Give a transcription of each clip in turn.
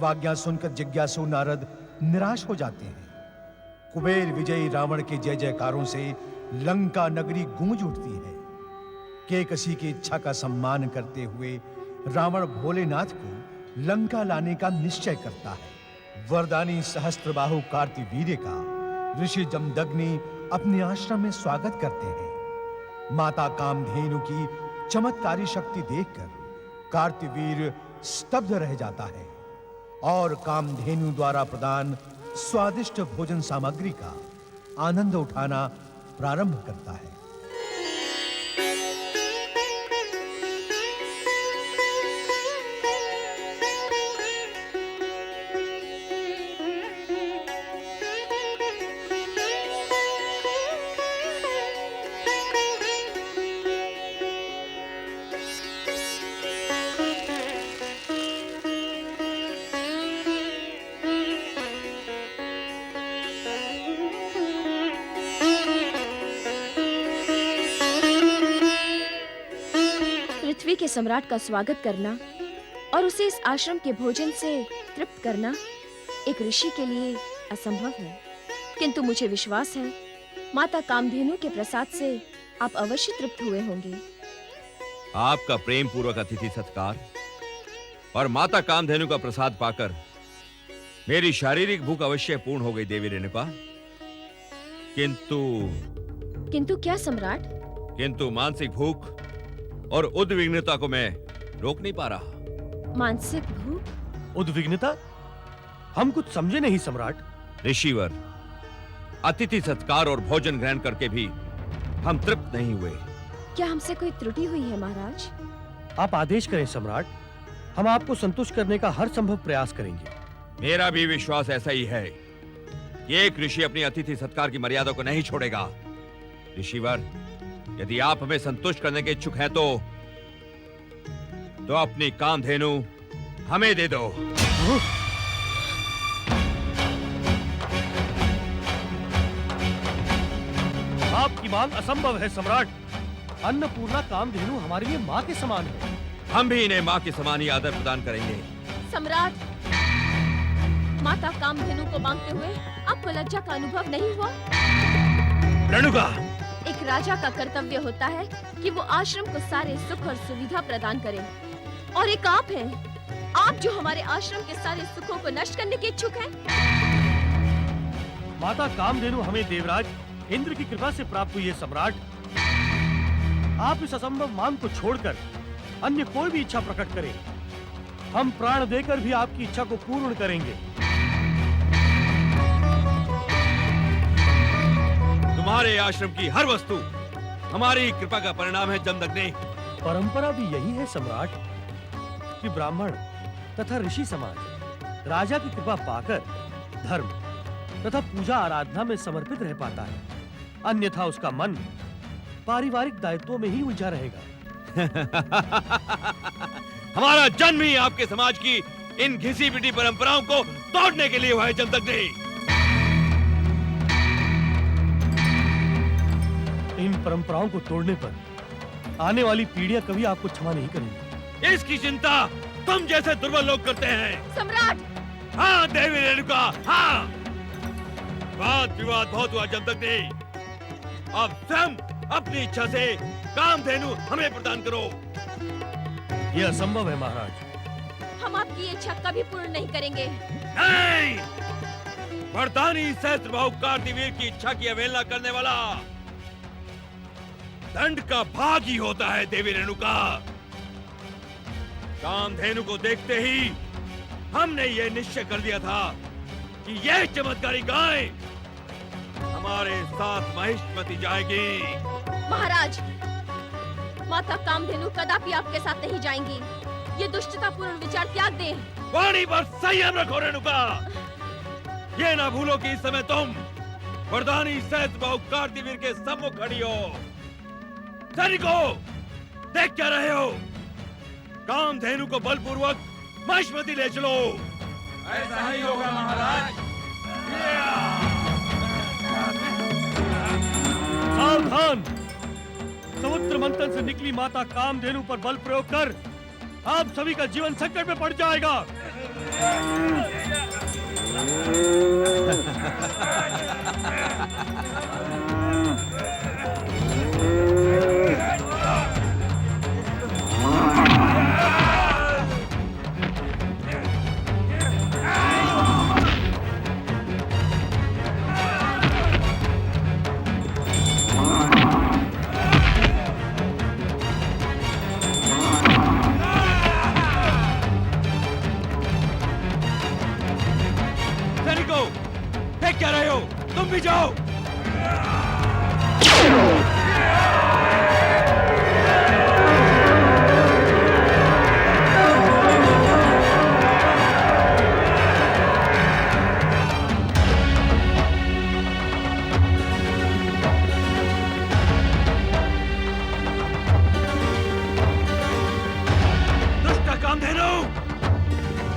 शिवाज्ञा सुनकर जिज्ञासु नारद निराश हो जाते हैं। कुबेर विजयी रावण के जय जयकारों से लंका नगरी गूंज उठती है। केकसी की इच्छा का सम्मान करते हुए रावण भोलेनाथ को लंका लाने का निश्चय करता है। वरदानी सहस्त्रबाहु कार्तिवीर्य का ऋषि जमदग्नि अपने आश्रम में स्वागत करते हैं। माता कामधेनु की चमत्कारी शक्ति देखकर कार्तिवीर्य स्तब्ध रह जाता है और कामधेनु द्वारा प्रदान स्वादिष्ट भोजन सामग्री का आनंद उठाना प्रारंभ करता है। पृथ्वी के सम्राट का स्वागत करना और उसे इस आश्रम के भोजन से तृप्त करना एक ऋषि के लिए असंभव है, किंतु मुझे विश्वास है माता कामधेनु के प्रसाद से आप अवश्य तृप्त हुए होंगे। आपका प्रेम पूर्वक अतिथि सत्कार और माता कामधेनु का प्रसाद पाकर मेरी शारीरिक भूख अवश्य पूर्ण हो गई देवी रेणुका। किंतु क्या सम्राट? किंतु मानसिक भूख और उद्विग्नता को मैं रोक नहीं पा रहा। मानसिक भूख? उद्विग्नता? हम कुछ समझे नहीं सम्राट। ऋषिवर, अतिथि सत्कार और भोजन ग्रहण करके भी हम तृप्त नहीं हुए। क्या हमसे कोई त्रुटि हुई है महाराज? आप आदेश करें सम्राट, हम आपको संतुष्ट करने का हर संभव प्रयास करेंगे। मेरा भी विश्वास ऐसा ही है कि एक ऋषि अपनी अतिथि सत्कार की मर्यादा को नहीं छोड़ेगा। ऋषिवर, यदि आप हमें संतुष्ट करने के इच्छुक हैं तो अपनी कामधेनु हमें दे दो। आपकी मांग असंभव है सम्राट। अन्नपूर्णा कामधेनु हमारे लिए माँ के समान है। हम भी इन्हें माँ के समान ही आदर प्रदान करेंगे। सम्राट, माता कामधेनु को मांगते हुए आपको लज्जा का अनुभव नहीं हुआ? रेणुका, एक राजा का कर्तव्य होता है कि वो आश्रम को सारे सुख और सुविधा प्रदान करे, और एक आप हैं, आप जो हमारे आश्रम के सारे सुखों को नष्ट करने के इच्छुक हैं। माता कामधेनु हमें देवराज इंद्र की कृपा से प्राप्त हुई है सम्राट। आप इस असंभव मांग को छोड़कर अन्य कोई भी इच्छा प्रकट करें, हम प्राण देकर भी आपकी इच्छा को पूर्ण करेंगे। तुम्हारे आश्रम की हर वस्तु हमारी कृपा का परिणाम है जमदग्नि। परंपरा भी यही है सम्राट कि ब्राह्मण तथा ऋषि समाज राजा की कृपा पाकर धर्म तथा पूजा आराधना में समर्पित रह पाता है, अन्यथा उसका मन पारिवारिक दायित्वों में ही उलझा रहेगा। हमारा जन्म ही आपके समाज की इन घिसी पिटी परंपराओं को तोड़ने के लिए हुआ है जमदग्नि। इन परंपराओं को तोड़ने पर आने वाली पीढ़ियां कभी आपको क्षमा नहीं करेंगी। इसकी चिंता तुम जैसे दुर्बल लोग करते हैं। सम्राट! हाँ देवी रेणुका, हाँ। वाद विवाद बहुत हुआ जमदग्नि। अब स्वयं अपनी इच्छा से कामधेनु हमें प्रदान करो। यह असंभव है महाराज। हम आपकी इच्छा कभी पूर्ण नहीं करेंगे। नहीं! वरदानी सहस्त्रबाहु कार्तिवीर की इच्छा की अवहेलना करने वाला दंड का भाग ही होता है देवी रेणुका। कामधेनु को देखते ही हमने ये निश्चय कर लिया था कि यह चमत्कारी गाय हमारे साथ महिष्मती जाएगी। महाराज, माता कामधेनु कदापि आपके साथ नहीं जाएंगी। ये दुष्टतापूर्ण विचार त्याग दें। वाणी पर संयम रखो रेणुका। ये ना भूलो कि इस समय तुम वरदानी सहस्त्रबाहु कार्तिवीर के सम्मुख खड़ी हो। सैनिकों, देख क्या रहे हो? कामधेनु को बलपूर्वक महिष्मती ले चलो। ऐसा ही होगा महाराज। सावधान! समुद्र मंथन से निकली माता कामधेनु पर बल प्रयोग कर आप सभी का जीवन संकट में पड़ जाएगा। देख क्या रहे हो? तुम भी जाओ।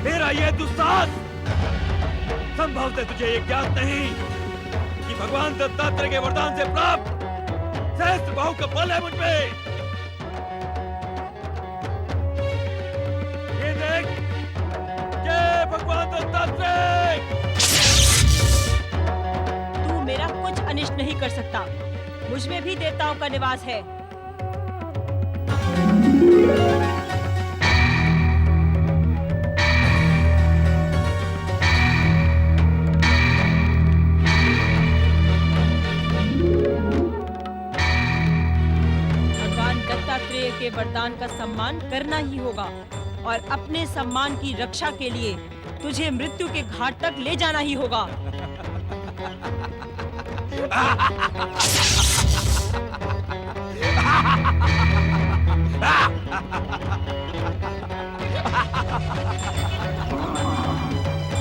तेरा ये दुस्साहस संभवतः तुझे ये ज्ञात नहीं कि भगवान दत्तात्रेय के वरदान से प्राप्त सहस्त्र बाहु का बल है मुझ पे। ये देख, जय भगवान दत्तात्रेय। तू मेरा कुछ अनिष्ट नहीं कर सकता। मुझ में भी देवताओं का निवास है। के वरदान का सम्मान करना ही होगा और अपने सम्मान की रक्षा के लिए तुझे मृत्यु के घाट तक ले जाना ही होगा।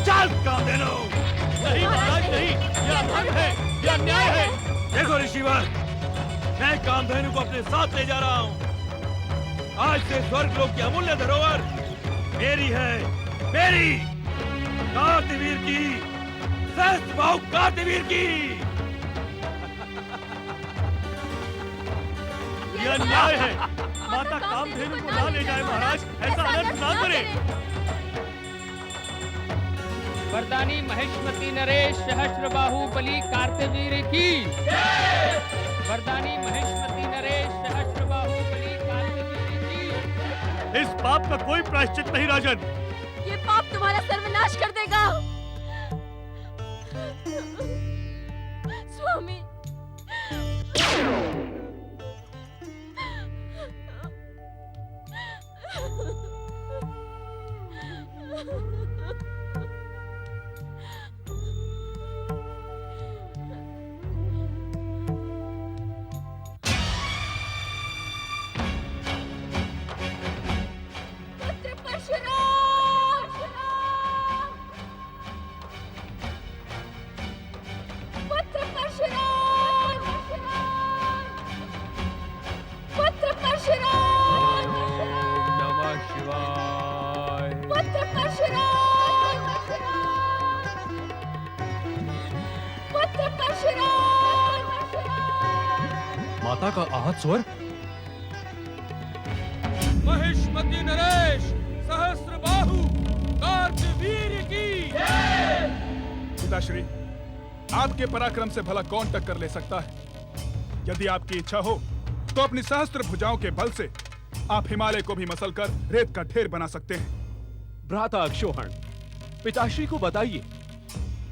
चल कामधेनु। नहीं महाराज नहीं, यह अधर्म है, यह अन्याय है। देखो ऋषिवर, मैं कामधेनु को अपने साथ ले जा रहा हूँ। आज से स्वर्गलोक की अमूल्य धरोहर मेरी है, मेरी कार्तिवीर की, सहस्त्र बाहु कार्तिवीर की। यह अन्याय है। माता कामधेनु को ना ले जाए महाराज, ऐसा अनर्थ ना करे। वरदानी महेश्मती नरेश सहस्त्रबाहु बलि कार्तिवीर की। वरदानी महेश्मती नरेश सहस्त्रबाहु बलि कार्तिवीर की। इस पाप का कोई प्रायश्चित नहीं राजन। ये पाप तुम्हारा सर्वनाश कर देगा। स्वामी, माता का आहत स्वर। महेश्मती नरेश सहस्त्रबाहु कार्तिवीर की। पिताश्री, आपके पराक्रम से भला कौन टक्कर ले सकता है? यदि आपकी इच्छा हो तो अपनी सहस्त्र भुजाओं के बल से आप हिमालय को भी मसलकर रेत का ढेर बना सकते हैं। भ्राता अक्षोहण, पिताश्री को बताइए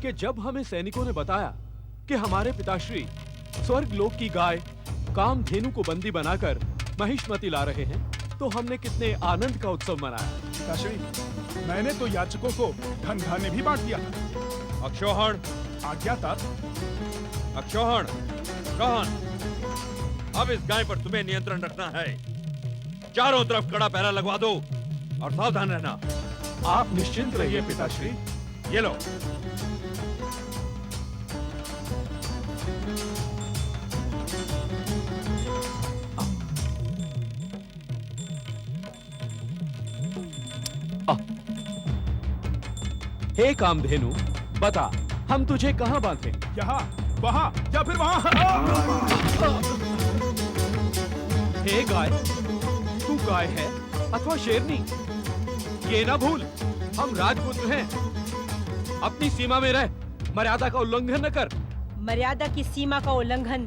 कि जब हमें सैनिकों ने बताया कि हमारे पिताश्री स्वर्ग लोक की गाय कामधेनु को बंदी बनाकर महिष्मती ला रहे हैं, तो हमने कितने आनंद का उत्सव मनाया। पिताश्री, मैंने तो याचकों को धन धान्य भी बांट दिया था। अक्षोहण, आज्ञा था। अक्षोहण, रोहन, अब इस गाय पर तुम्हें नियंत्रण रखना है। चारों तरफ कड़ा पहरा लगवा दो और सावधान रहना। आप निश्चिंत रहिए पिताश्री। ये लो। हे कामधेनु, बता हम तुझे कहाँ बांधे? यहाँ, वहाँ या फिर वहाँ। हे गाय, तू गाय है अथवा शेरनी, ये ना भूल हम राजपुत्र हैं। अपनी सीमा में रह, मर्यादा का उल्लंघन न कर। मर्यादा की सीमा का उल्लंघन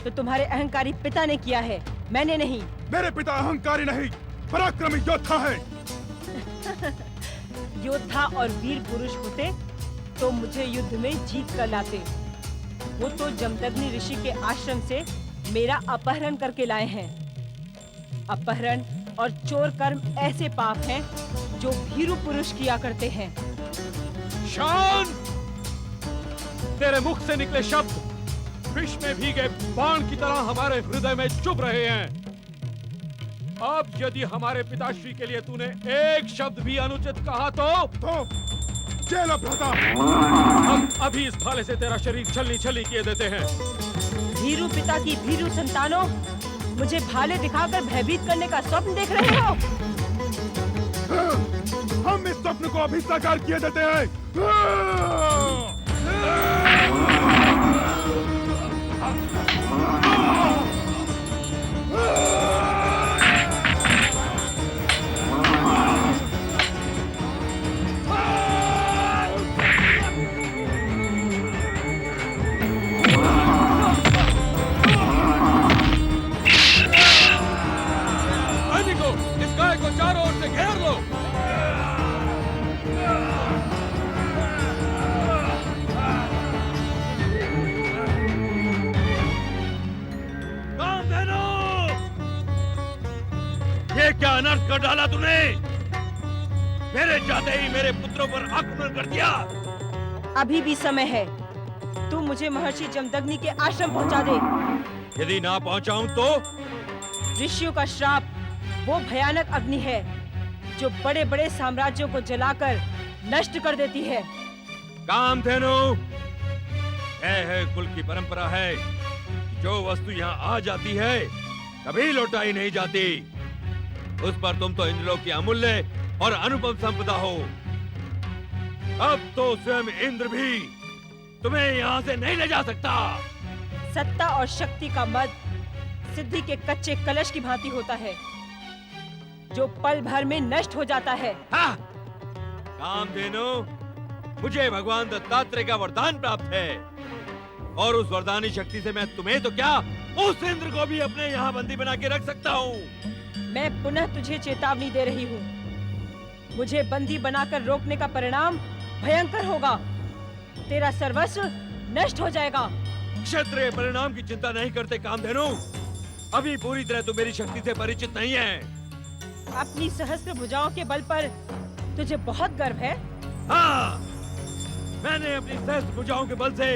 तो तुम्हारे अहंकारी पिता ने किया है, मैंने नहीं। मेरे पिता अहंकारी नहीं, पराक्रमी योद्धा है। योद्धा और वीर पुरुष होते तो मुझे युद्ध में जीत कर लाते। वो तो जमदग्नि ऋषि के आश्रम से मेरा अपहरण करके लाए हैं। अपहरण और चोर कर्म ऐसे पाप हैं जो भीरू पुरुष किया करते हैं। शांत! तेरे मुख से निकले शब्द विष में भीगे बाण की तरह हमारे हृदय में चुभ रहे हैं। अब यदि हमारे पिताश्री के लिए तूने एक शब्द भी अनुचित कहा तो जेल भ्राता। हम अभी इस भाले से तेरा शरीर छलनी छलनी किए देते हैं। भीरू पिता की भीरू संतानों, मुझे भाले दिखाकर भयभीत करने का स्वप्न देख रहे हो? हम इस स्वप्न को अभी साकार किए देते हैं। सैनिकों, इस गाय को चारों ओर से घेर लो। कामधेनु! ये क्या अनर्थ कर डाला तूने? मेरे जाते ही मेरे पुत्रों पर आक्रमण कर दिया। अभी भी समय है, तू मुझे महर्षि जमदग्नि के आश्रम पहुंचा दे। यदि ना पहुंचाऊं तो? ऋषियों का श्राप वो भयानक अग्नि है जो बड़े बड़े साम्राज्यों को जलाकर नष्ट कर देती है। कामधेनु, है कुल की परंपरा है, जो वस्तु यहाँ आ जाती है कभी लौटाई नहीं जाती। उस पर तुम तो इंद्रलोक की अमूल्य और अनुपम संपदा हो। अब तो स्वयं इंद्र भी तुम्हें यहाँ से नहीं ले जा सकता। सत्ता और शक्ति का मद सिद्धि के कच्चे कलश की भांति होता है, जो पल भर में नष्ट हो जाता है। हाँ! कामधेनु, मुझे भगवान दत्तात्रेय का वरदान प्राप्त है, और उस वरदानी शक्ति से मैं तुम्हें तो क्या, उस इंद्र को भी अपने यहाँ बंदी बना के रख सकता हूँ। मैं पुनः तुझे चेतावनी दे रही हूँ, मुझे बंदी बनाकर रोकने का परिणाम भयंकर होगा। तेरा सर्वस्व नष्ट हो जाएगा। क्षत्रिय परिणाम की चिंता नहीं करते कामधेनु। अभी पूरी तरह तो मेरी शक्ति से परिचित नहीं है। अपनी सहस्त्र भुजाओं के बल पर तुझे बहुत गर्व है। हाँ, मैंने अपनी सहस्त्र भुजाओं के बल से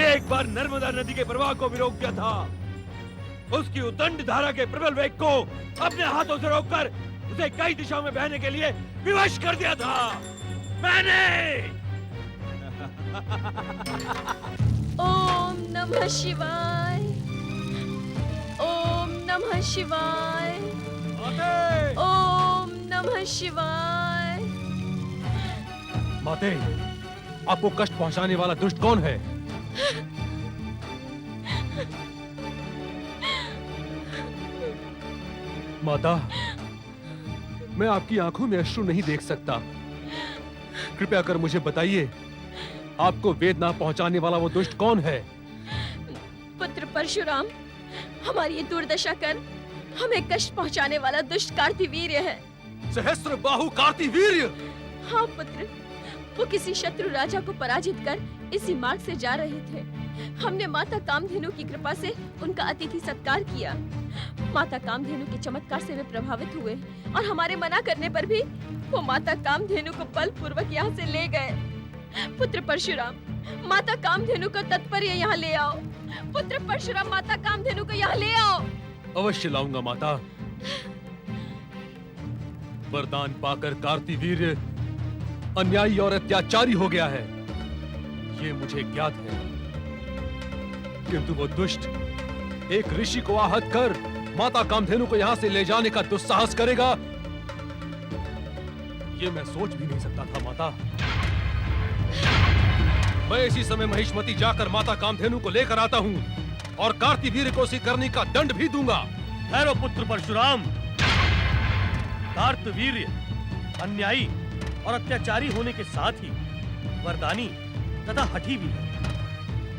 एक बार नर्मदा नदी के प्रवाह को भी रोक दिया था। उसकी उद्दंड धारा के प्रबल वेग को अपने हाथों से रोककर उसे कई दिशाओं में बहने के लिए विवश कर दिया था मैंने। ओम नमः शिवाय, ओम नमः शिवाय, ओम नमः शिवाय। माते, आपको कष्ट पहुंचाने वाला दुष्ट कौन है? माता, मैं आपकी आंखों में अश्रु नहीं देख सकता। कृपया कर मुझे बताइए, आपको वेदना पहुंचाने वाला वो दुष्ट कौन है? पुत्र परशुराम, हमारी ये दुर्दशा कर हमें कष्ट पहुंचाने वाला दुष्ट कार्तिवीर्य है। सहस्त्र बाहु कार्तिवीर्य? हाँ पुत्र, वो किसी शत्रु राजा को पराजित कर इसी मार्ग से जा रहे थे। हमने माता कामधेनु की कृपा से उनका अतिथि सत्कार किया। माता कामधेनु के चमत्कार से वे प्रभावित हुए और हमारे मना करने पर भी वो माता कामधेनु को बलपूर्वक यहाँ से ले गए। पुत्र परशुराम, माता कामधेनु को तत्पर यहाँ ले आओ। पुत्र परशुराम, माता कामधेनु को यहाँ ले आओ। अवश्य लाऊंगा माता। वरदान पाकर कार्तिवीर्य अन्यायी और अत्याचारी हो गया है, ये मुझे ज्ञात है। किंतु वो दुष्ट एक ऋषि को आहत कर माता कामधेनु को यहां से ले जाने का दुस्साहस करेगा, ये मैं सोच भी नहीं सकता था माता। मैं इसी समय महिष्मती जाकर माता कामधेनु को लेकर आता हूँ और कार्तिवीर्य को उसी करनी का दंड भी दूंगा। ठहरो पुत्र परशुराम। कार्तवीर्य अन्यायी और अत्याचारी होने के साथ ही वरदानी तथा हठी भी है।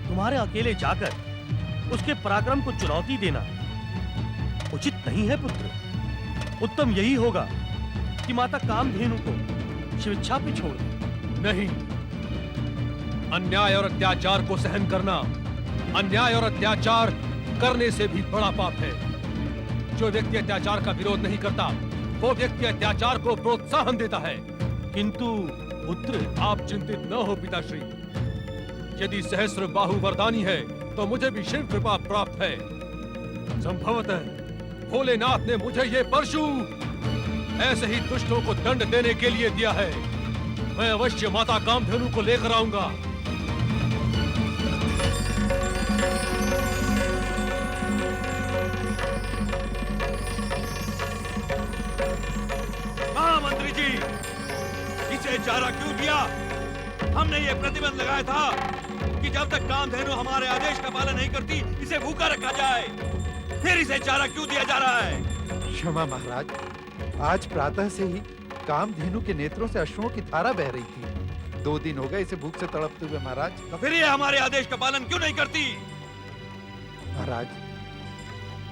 तुम्हारे अकेले जाकर उसके पराक्रम को चुनौती देना उचित नहीं है पुत्र। उत्तम यही होगा कि माता कामधेनु को स्वेच्छा पे छोड़ दे। नहीं, अन्याय और अत्याचार को सहन करना अन्याय और अत्याचार करने से भी बड़ा पाप है। जो व्यक्ति अत्याचार का विरोध नहीं करता, वो व्यक्ति अत्याचार को प्रोत्साहन देता है। किंतु पुत्र, आप चिंतित न हो पिताश्री। यदि सहस्र बाहु वरदानी है तो मुझे भी शिव कृपा प्राप्त है। संभवतः भोलेनाथ ने मुझे ये परशु ऐसे ही दुष्टों को दंड देने के लिए दिया है। मैं अवश्य माता कामधेनु को लेकर आऊंगा। महामंत्री जी, इसे चारा क्यों दिया? हमने ये प्रतिबंध लगाया था कि जब तक कामधेनु हमारे आदेश का पालन नहीं करती, इसे भूखा रखा जाए। फिर इसे चारा क्यों दिया जा रहा है? क्षमा महाराज, आज प्रातः से ही कामधेनु के नेत्रों से अश्रुओं की धारा बह रही थी। 2 दिन हो गए इसे भूख से तड़पते हुए महाराज। तो फिर ये हमारे आदेश का पालन क्यों नहीं करती? महाराज,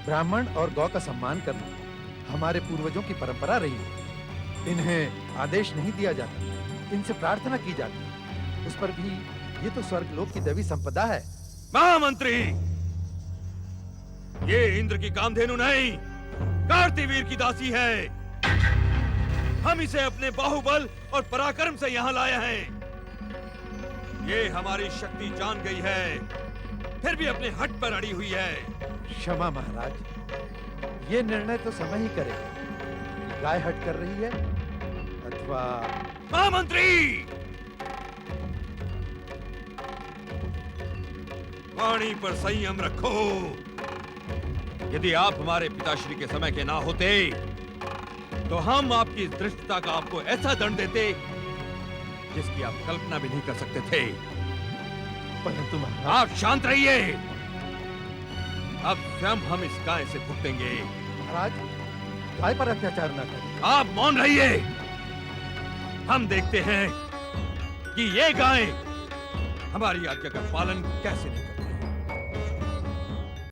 ब्राह्मण और गौ का सम्मान करना हमारे पूर्वजों की परंपरा रही है। इन्हें आदेश नहीं दिया जाता, इनसे प्रार्थना की जाती। उस पर भी ये तो स्वर्गलोक की दैवी संपदा है। महामंत्री, ये इंद्र की कामधेनु नहीं, कार्तिवीर की दासी है। हम इसे अपने बाहुबल और पराक्रम से यहाँ लाए हैं। ये हमारी शक्ति जान गई है, फिर भी अपने हट पर अड़ी हुई है। क्षमा महाराज, ये निर्णय तो समय ही करेगा कि गाय हट कर रही है अथवा। महामंत्री, वाणी पर संयम रखो। यदि आप हमारे पिताश्री के समय के ना होते तो हम आपकी धृष्टता का आपको ऐसा दंड देते जिसकी आप कल्पना भी नहीं कर सकते थे। परंतु महाराज, आप शांत रहिए। अब स्वयं हम इस गाय से भुगतेंगे। महाराज, गाय पर अत्याचार न करें। आप मौन रहिए। हम देखते हैं कि ये गाय हमारी आज्ञा का पालन कैसे